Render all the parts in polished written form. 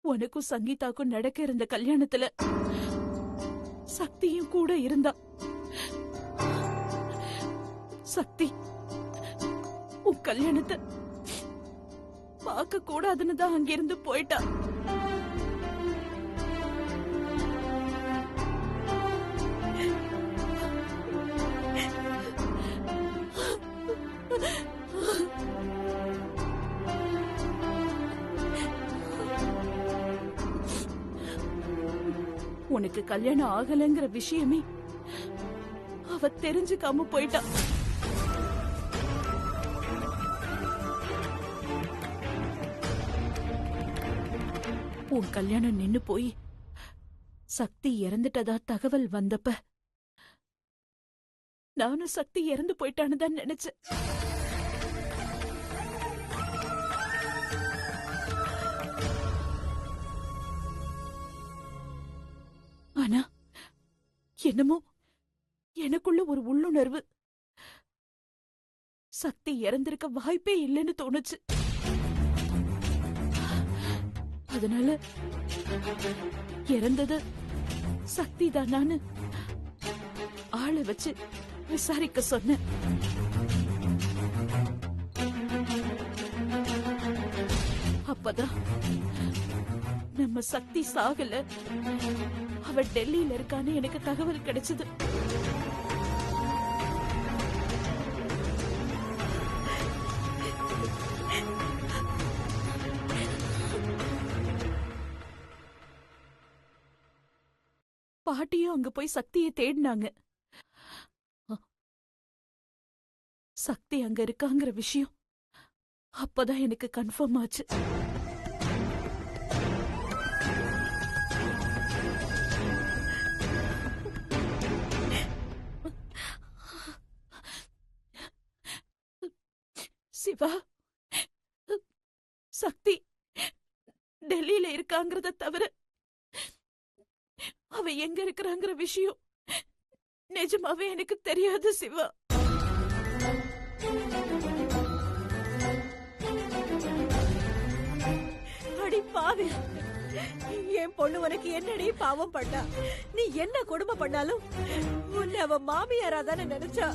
உனக்கும் சங்கீதாக்கும் நடக்க இருந்த கல்யாணத்துல சக்தியும் கூட இருந்தா. சக்தி உன் கல்யாணத்தை பார்க்க கூடாதுன்னு தான் அங்கிருந்து போயிட்டா. உனக்கு கல்யாணம் ஆகலங்கிற விஷயமே அவ தெரிஞ்சுக்காம போயிட்டா. உன் கல்யாணம் நின்னு போய் சக்தி இறந்துட்டதா தகவல் வந்தப்ப நானும் சக்தி இறந்து போயிட்டான்னு தான் நினைச்சேன். ஆனா என்னமோ எனக்குள்ள ஒரு உள்ளுணர்வு சக்தி இறந்திருக்க வாய்ப்பே இல்லைன்னு தோணுச்சு. அதனால இறந்தது சக்தி தானான்னு ஆளை வச்சு விசாரிக்க சொன்னேன். அப்பதான் நம்ம சக்தி சாகல, அவ டெல்லியில இருக்கான்னு எனக்கு தகவல் கிடைச்சது. பாட்டியும் அங்க போய் சக்தியை தேடினாங்க. சக்தி அங்க இருக்காங்கிற விஷயம் அப்பதான் எனக்கு கன்ஃபார்ம் ஆச்சு. சிவா, சக்தி டெல்லியில இருக்காங்கிறத தவிர அவ எங்க இருக்கிறாங்கிற விஷயம் நிஜமாவே எனக்கு தெரியாது சிவா. அடி பாவி, என் பொண்ணு உனக்கு என்னடி பாவம் பண்ணா? நீ என்ன கொடுமை பண்ணாலும் உன்னை அவ மாமியாரா தானே நினைச்சா.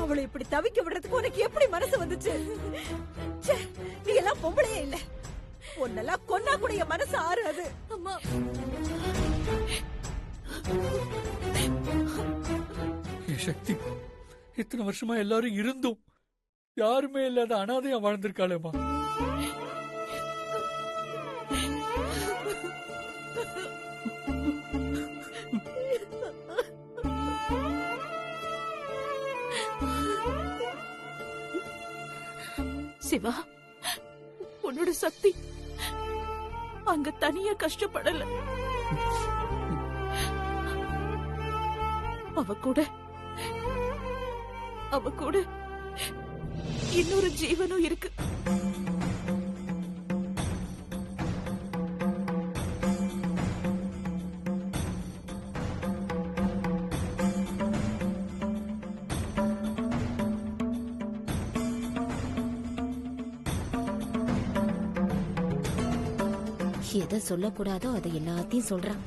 அவளை இப்படி தவிக்க விடுறதுக்கு உனக்கு எப்படி மனசு வந்துச்சு? நீ எல்லாம் பொம்பளையே இல்ல. உன்னெல்லாம் கொன்னா கூட என் மனசு ஆறாது. அம்மா, சக்தி இத்தனை வருஷமா எல்லாரும் இருந்தும் யாருமே இல்லாத அனாதையா வாழ்ந்திருக்காளேமா. சிவா, உன்னோட சக்தி அங்க தனியா கஷ்டப்படல. அவ கூட இன்னொரு ஜீவனும் இருக்கு. எதை சொல்லக்கூடாதோ அதை எல்லாத்தையும் சொல்றான்.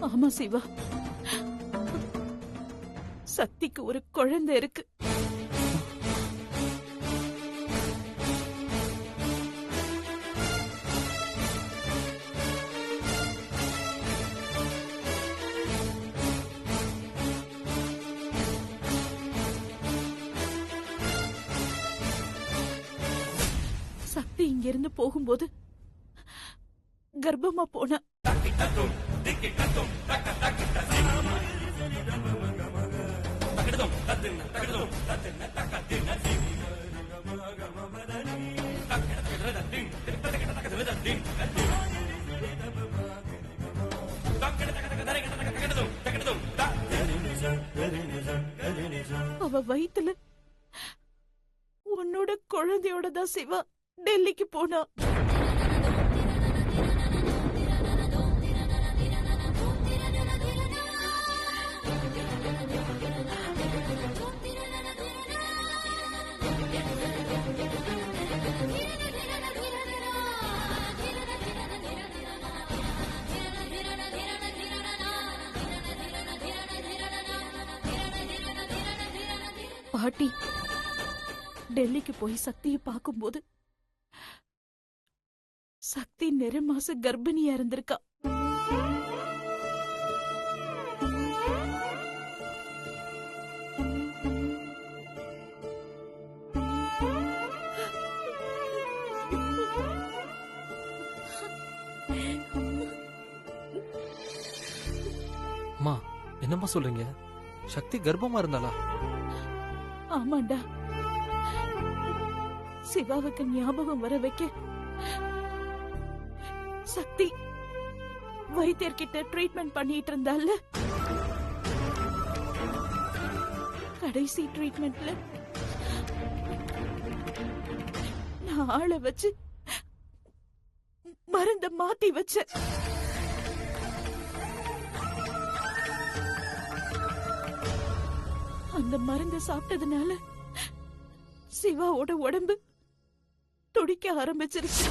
ஆமா சிவா, சக்திக்கு ஒரு குழந்தை இருக்கு. சக்தி இங்க இருந்து போகும்போது கர்ப்பமா போன. அவ வயித்துல உன்னோட குழந்தையோட தான் சிவா டெல்லிக்கு போனா. பாட்டி டெல்லிக்கு போய் சக்தியை பார்க்கும்போது சக்தி 9 மாச கர்ப்பிணியா இருந்திருக்கா. அம்மா என்னம்மா சொல்றீங்க? சக்தி கர்ப்பமா இருந்தாளா? ஆமாண்டா. சிவாவுக்கு ஞாபகம் வர வைக்க சக்தி வைத்தியர்கிட்ட ட்ரீட்மெண்ட் பண்ணிட்டு இருந்தால. கடைசி ட்ரீட்மெண்ட்ல நான் ஆளை வச்சு மருந்த மாத்தி வச்ச. அந்த மருந்த சாப்பிட்டதுனால சிவாவோட உடம்பு துடிக்க ஆரம்பிச்சிருச்சு.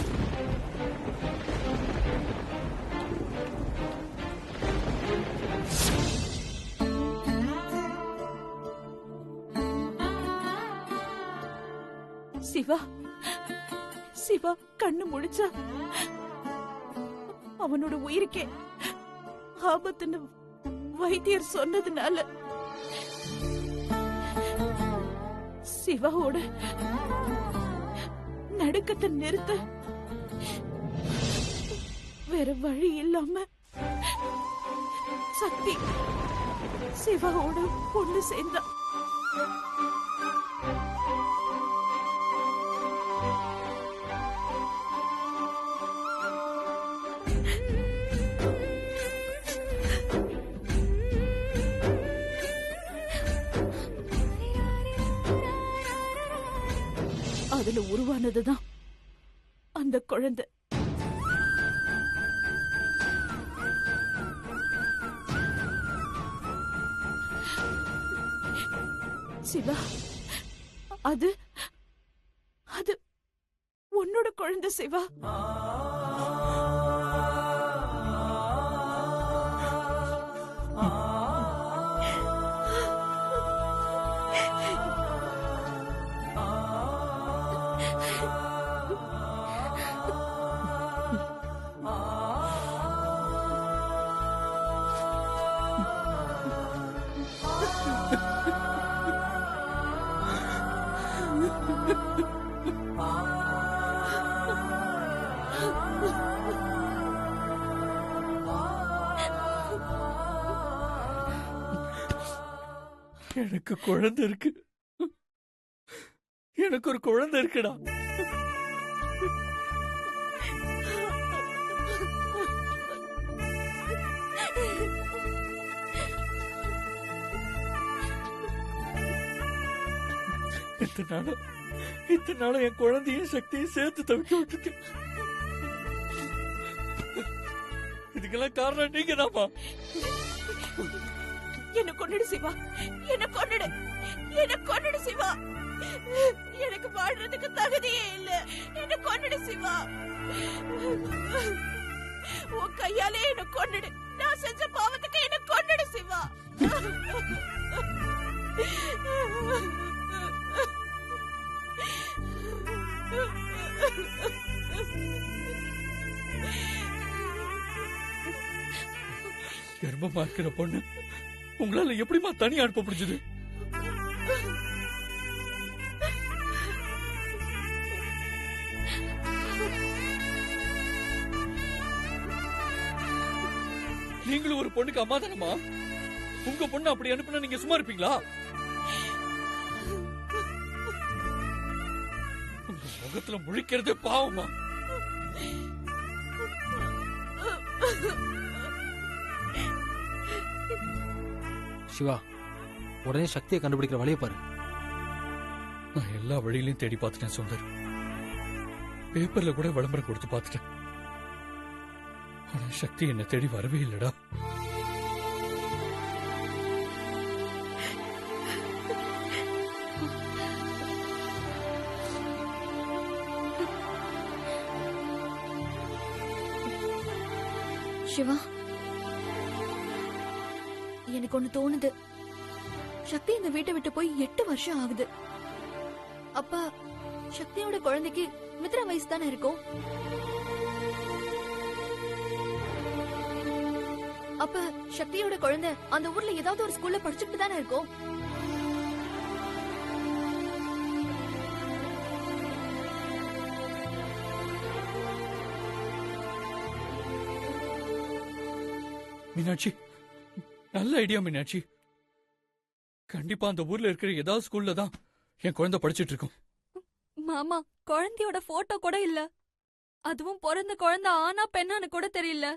சிவா சிவா கண்ணு முழிச்சா அவனோட உயிருக்கே ஆபத்துன்னு வைத்தியர் சொன்னதுனால சிவாவோட நடுக்கத்தை நிறுத்த வேற வழி இல்லாம சக்தி சிவாவோட பொண்ணு சேர்ந்தா. அதுல உருவானதுதான் அந்த குழந்தை. சிவா, அது அது உன்னோட குழந்தை சிவா. எனக்கு குழந்தை இருக்கு. எனக்கு ஒரு குழந்தை இருக்குடா. இத்தனை நாளும் என் குழந்தையும் சக்தியும் சேர்த்து தவிக்க விட்டுருக்கேன். இதுக்கெல்லாம் காரணம் நீங்க தான்ப்பா. என்ன கொன்னுடு சிவா, என்ன கொன்னுடு, என்ன கொன்னுடு சிவா. எனக்கு வாழ்றதுக்கு தகுதியே இல்ல. என்ன கொன்னுடு சிவா. உன் கையாலே என்ன கொன்னுடு. நான் செஞ்ச பாவத்துக்கு என்ன கொன்னுடு சிவா. கர்ப்பமா இருக்கிற பொண்ணு உங்களால எப்படிமா தனியா அனுப்ப முடிஞ்சது? நீங்களும் ஒரு பொண்ணுக்கு அம்மா தானமா? உங்க பொண்ணு அப்படி அனுப்புனா நீங்க சும்மா இருப்பீங்களா? உங்க முகத்துல முழிக்கிறதே பாவமா. சிவா, உடனே சக்தியை கண்டுபிடிக்கிற வழியை பாரு. நான் எல்லா வழியிலையும் தேடி பார்த்துட்டேன் சுந்தர். பேப்பர்ல கூட விளம்பரம் கொடுத்து பார்த்துட்டேன். ஆனா சக்தி என்ன தேடி வரவே இல்லடா. சிவா, எனக்கு ஒண்ணு தோணுது. சக்தி இந்த வீட்டை விட்டு போய் 8 வருஷம் ஆகுது. அப்ப சக்தியோட குழந்தைக்கு மித்ரா வயசு தானே இருக்கும். அப்ப சக்தியோட குழந்தை அந்த ஊர்ல ஏதாவது ஒரு ஸ்கூல்ல படிச்சுட்டு தானே இருக்கும். மீனாட்சி, நல்ல ஐடியா மீனாட்சி. கண்டிப்பா அந்த ஊர்ல இருக்கிற ஏதாவது ஸ்கூல்ல தான் என் குழந்தை படிச்சிட்டு இருக்கும். மாமா, குழந்தையோட போட்டோ கூட இல்ல. அதுவும் பிறந்த குழந்தை ஆனா பெண்ணான்னு கூட தெரியல.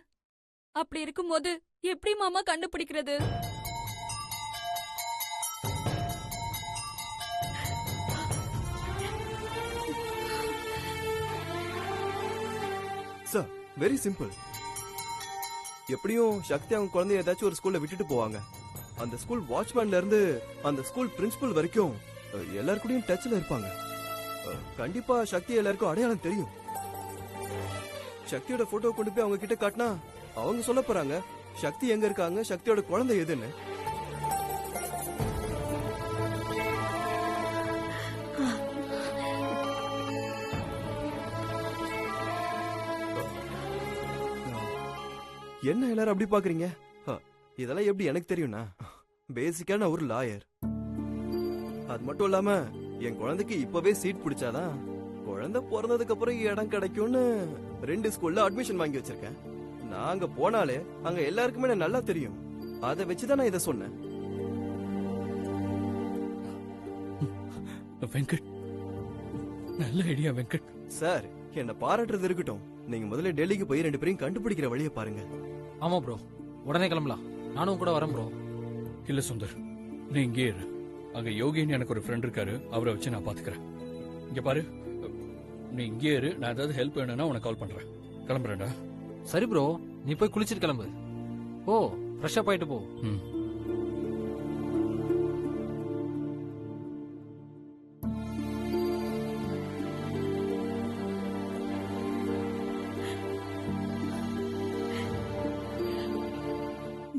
அப்படி இருக்கும்போது எப்படி மாமா கண்டுபிடிக்கிறது? Sir, very simple. எப்படியும் சக்தி அவங்க குழந்தைய ஏதாச்சும் ஒரு ஸ்கூல்ல விட்டுட்டு போவாங்க. அந்த ஸ்கூல் வாட்ச்மேன்ல இருந்து அந்த ஸ்கூல் பிரின்சிபல் வரைக்கும் எல்லாருக்கூடயும் டச்ல இருப்பாங்க. கண்டிப்பா சக்தி எல்லாருக்கும் அடையாளம் தெரியும். சக்தியோட போட்டோ கொண்டு போய் அவங்க கிட்ட காட்டினா அவங்க சொல்ல போறாங்க சக்தி எங்க இருக்காங்க, சக்தியோட குழந்தை எதுன்னு. என்ன எல்லாரும் அப்படி பாக்குறீங்க? இதெல்லாம் எப்படி எனக்கு தெரியும்னா, பேசிக்கா நான் ஒரு லாயர். அது மட்டும் இல்லாம என் குழந்தைக்கு இப்பவே சீட் பிடிச்சாதான் குழந்தை பிறந்ததுக்கு அப்புறம் இடம் கிடைக்கும்னு 2 ஸ்கூல்ல அட்மிஷன் வாங்கி வச்சிருக்கேன். நான் அங்க போனாலே அங்க எல்லாருக்குமே எனக்கு நல்லா தெரியும். அதை வச்சுதான் நான் இதை சொன்னேன். வெங்கட், நல்ல ஐடியா வெங்கட். சார், என்ன பாராட்டுறது இருக்கட்டும். நீங்க முதல்ல டெல்லிக்கு போய் 2 பேரையும் கண்டுபிடிக்கிற வழியை பாருங்க. ஆமா ப்ரோ, உடனே கிளம்பலாம். நானும் கூட வரேன் ப்ரோ. இல்ல சுந்தர், நீ இங்கே இரு. அங்க யோகின்னு எனக்கு ஒரு ஃப்ரெண்ட் இருக்காரு, அவரை வச்சு நான் பாத்துக்கிறேன். இங்க பாரு, நீ இங்கே இரு. நான் ஏதாவது ஹெல்ப் வேணும்னா உனக்கு கால் பண்றேன். கிளம்புறேன்டா. சரி ப்ரோ, நீ போய் குளிச்சிட்டு கிளம்பு. ஓ, ஃப்ரெஷ் அப் ஆயிட்டு போ.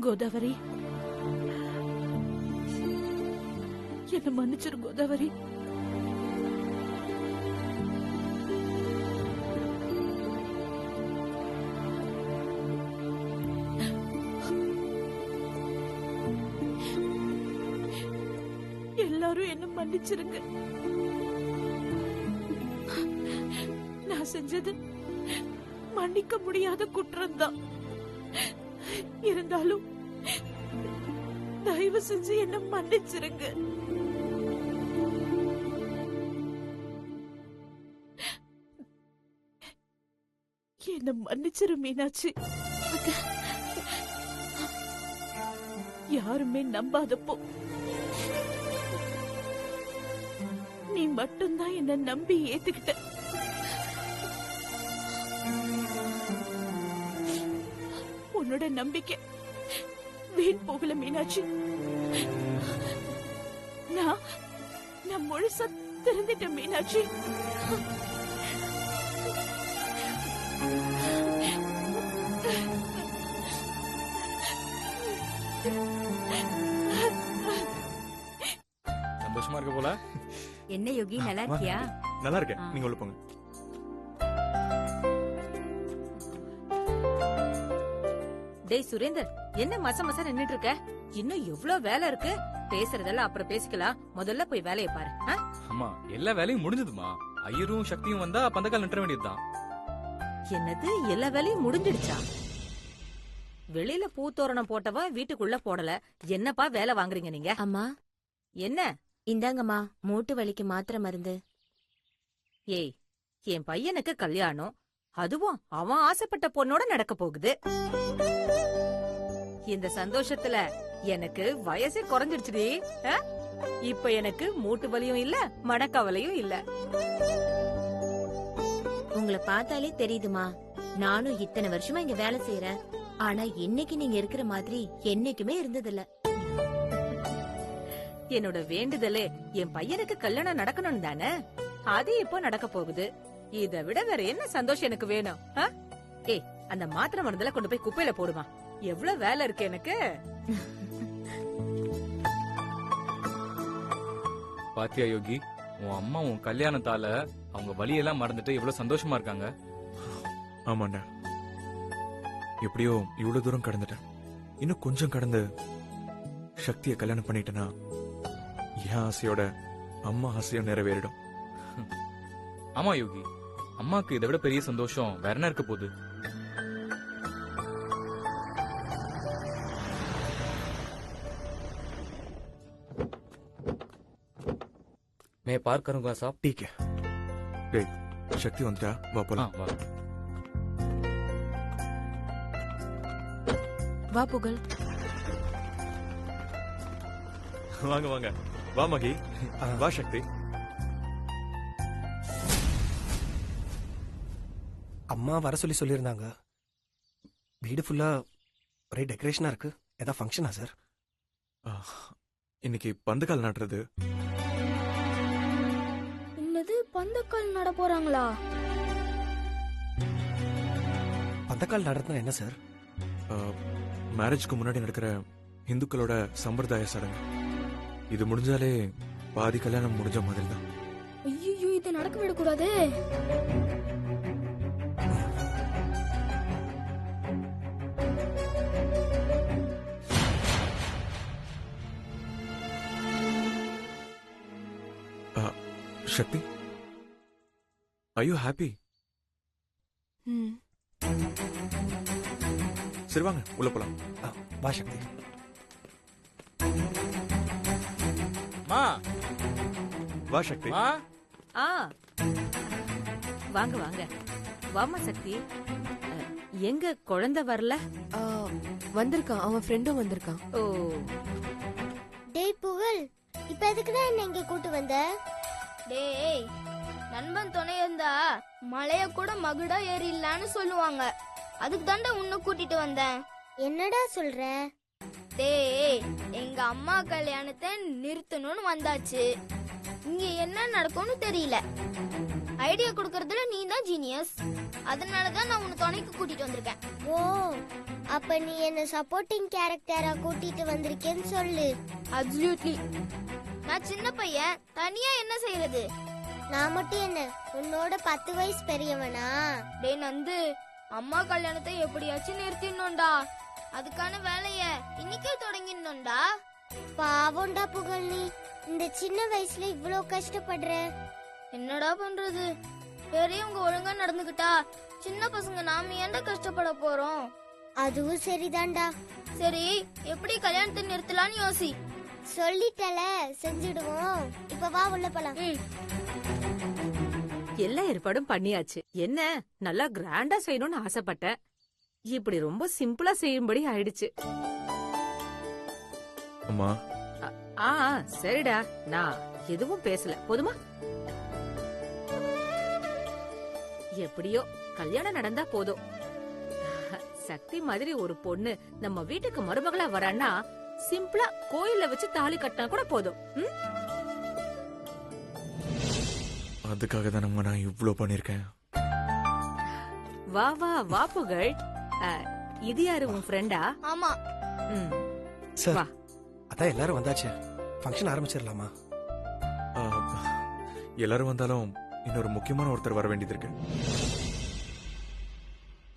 கோதாவரி, என்ன மன்னிச்சிரு கோதாவரி. எல்லாரும் என்ன மன்னிச்சிருங்க. நான் செஞ்சது மன்னிக்க முடியாத குற்றம்தான். இருந்தாலும் தயவு செஞ்சு என்ன மன்னிச்சிருங்க. என்ன மன்னிச்சிரு மீனாட்சி. யாருமே நம்பாதப்போ நீ மட்டும்தான் என்ன நம்பி ஏத்துக்கிட்ட. உன்னோட நம்பிக்கை வீண் போகல மீனாட்சி. நான் முழுசா திருந்திட்டேன் மீனாட்சி. சந்தோஷமா இருக்க போல. என்ன யோகி, நல்லா இருக்கியா? நல்லா இருக்கேன். நீங்க உள்ள போங்க. டேய் சுரேந்தர், என்ன மச மச நின்னுட்டு இருக்க? இன்னும் எவ்வளவு வேலை இருக்கு. பேசுறதெல்லாம் அப்புறம் பேசிக்கலாம். முதல்ல போய் வேலையை பாரு. அம்மா, எல்லா வேலையும் முடிஞ்சதுமா. ஐயரும் சக்தியும் வந்தா பந்தக்கால் நின்ற வேண்டியதுதான். என்னது, எல்லா வேலையும் முடிஞ்சிடுச்சா? வெளியில பூத்தோரணம் போட்டவன் வீட்டுக்குள்ள போடல. என்னப்பா வேலை வாங்குறீங்க நீங்க? அம்மா, என்ன? இந்தாங்கம்மா மூட்டு வலிக்கு மாத்திரை மருந்து. ஏய், என் பையனுக்கு கல்யாணம், அதுவும் அவன் ஆசைப்பட்ட பொண்ணோட நடக்க போகுது. இந்த சந்தோஷத்துல எனக்கு வயசே குறைஞ்சிடுச்சுடி. இப்ப எனக்கு மூட்டு வலியும் இல்ல, மனக்கவலையும் இல்ல. உங்களை பார்த்தாலே தெரியுதுமா, நானும் இத்தனை வருஷமா இங்க வேலை செய்யறேன். ஆனா இன்னைக்கு நீங்க இருக்கிற மாதிரி என்னைக்குமே இருந்ததில்ல. என்னோட வேண்டுதலே என் பையனுக்கு கல்யாணம் நடக்கணும் தானே. அது இப்போ நடக்க போகுது. இதை விட வேற என்ன சந்தோஷம் எனக்கு வேணும்? ஏய், அந்த மாத்திரை மருந்துல கொண்டு போய் குப்பையில போடுமா. எவ்வளவு வேலை இருக்கு எனக்கு. பாத்தியா யோகி, உன் அம்மா உன் கல்யாணத்தால அவங்க வழியெல்லாம் மறந்துட்டு எவ்வளவு சந்தோஷமா இருக்காங்க. ஆமாண்டா, எப்படியோ இவ்வளவு தூரம் கடந்துட்டேன். இன்னும் கொஞ்சம் கடந்து சக்தியை கல்யாணம் பண்ணிட்டேன்னா என் ஆசையோட அம்மா ஆசையும் நிறைவேறிடும். ஆமா யோகி, அம்மாக்கு இதை விட பெரிய சந்தோஷம் வேற என்ன இருக்க போகுது? मैं पार करूंगा साहब. ठीक है. டேய், சக்தி வந்துட்டா, வா போலாம். வா. வா புகழ். வாங்க வாங்க. வா மகி. வா சக்தி. அம்மா வர சொல்லியிருந்தாங்க. வீடு ஃபுல்லா ஒரே டெக்கரேஷனா இருக்கு. ஏதாவது ஃபங்க்ஷனா சார்? இன்னைக்கு பந்துக்கால் நாட்டுறது. என்னது பந்தக்கால் நட போறாங்களா? பந்தக்கால் நடுறதுனா என்ன சார்? மேரேஜ்க்கு முன்னாடி நடக்கிற இந்துக்களோட சம்பிரதாய சடங்கு. இது முடிஞ்சாலே பாதி கல்யாணம் முடிஞ்ச மாதிரி தான். ஐயோ, இது நடக்க விடக்கூடாது. சக்தி, are you happy? சரி வாங்க உள்ள போலாம். வா சக்தி. மா, வா சக்தி. மா. வாங்க வாங்க. வாமா சக்தி. எங்க குழந்தை வரல? வந்திருக்கான், அவன் ஃப்ரெண்டும் வந்திருக்கான். ஓ. டேய் புகழ், இப்ப எதுக்குதான் என்ன இங்க கூட்டு வந்த? டேய், நண்பன் துணை இருந்தா மலைய கூட மகுடா ஏறிடலான்னு சொல்லுவாங்க. அதுக்கு தாண்டா உன்னை கூட்டிட்டு வந்தேன். என்னடா சொல்ற? டேய், எங்க அம்மா கல்யாணத்தை நிறுத்தணும்னு வந்தாச்சு. இங்க என்ன நடக்கும்னு தெரியல. ஐடியா கொடுக்கறதுல நீ தான் ஜீனியஸ். அதனாலதான் நான் உன்னை துணைக்கு கூட்டிட்டு வந்திருக்கேன். ஓ, அப்ப நீ என்ன சப்போர்ட்டிங் கேரக்டரா கூட்டிட்டு வந்திருக்கேன்னு சொல்லு. அப்சல்யூட்லி. நான் சின்ன பையன், தனியா என்ன செய்யறது? நான் மட்டும் என்ன உன்னோட 10 வயசு பெரியவனா? டேய் நந்து, அம்மா கல்யாணத்தை எப்படியாச்சும் நிறுத்திடணும்டா. அதுக்கான வேலைய இன்னைக்கே தொடங்கிடணும்டா. பாவம்டா புகழ், நீ இந்த சின்ன வயசுல இவ்ளோ கஷ்டப்படுற. என்னடா பண்றது? பெரியவங்க ஒழுங்கா நடந்துக்கிட்டா சின்ன பசங்க நாம ஏன்டா கஷ்டப்பட போறோம்? அதுவும் சரிதான்டா. சரி, எப்படி கல்யாணத்தை நிறுத்தலாம்னு யோசி. சொல்லிட்டல, செஞ்சிடுவோம். இப்ப வா உள்ள போலாம். எல்லா ஏற்பாடும் பண்ணியாச்சு. என்ன நல்லா கிராண்டா செய்யணும்னு ஆசைப்பட்டேன். இப்படி ரொம்ப சிம்பிளா செய்யும்படி ஆயிடுச்சு. அம்மா. சரிடா, நான் எதுவும் பேசல. போதுமா? எப்படியோ கல்யாணம் நடந்தா போதும். சக்தி மாதிரி ஒரு பொண்ணு நம்ம வீட்டுக்கு மருமகளா வரான்னா சிம்பிளா கோயில்ல வச்சு தாலி கட்டினா கூட போதும். அதுக்காக தான் நான் இவ்ளோ பண்ணிருக்கேன். வா வா வா புகழ். இது யாரு, உன் ஃப்ரெண்டா? ஆமா. சார், அதான் எல்லாரும் வந்தாச்சு. ஃபங்க்ஷன் ஆரம்பிச்சிடலாமா? எல்லாரும் வந்தாலும் இன்னொரு முக்கியமான ஒருத்தர் வர வேண்டியது இருக்கு.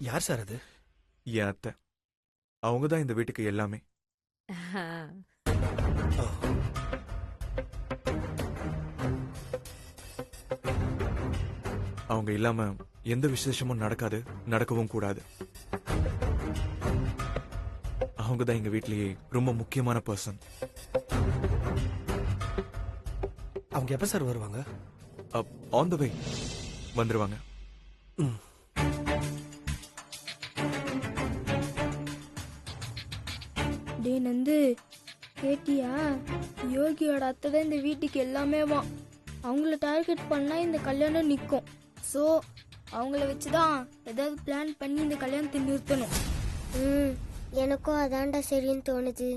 யார் சார் அது? என் அத்தை. அவங்க தான் இந்த வீட்டுக்கு எல்லாமே. அவங்க இல்லாம எந்த விசேஷமும் நடக்காது, நடக்கவும் கூடாது. அவங்க தான் எங்க வீட்லயே ரொம்ப முக்கியமான பர்சன். அவங்க எப்ப சார் வருவாங்க? ஆன் த வே வந்துருவாங்க. டே நந்து, கேட்டியா? யோகியோட அத்தை தான் இந்த வீட்டுக்கு எல்லாமே வா. அவங்கள டார்கெட் பண்ணா இந்த கல்யாணம் நிக்கும். சோ அவங்கள வச்சுதான் ஏதாவது பிளான் பண்ணி இந்த கல்யாணத்தை நிறுத்தணும். எனக்கும் அதான்டா சரின்னு தோணுது.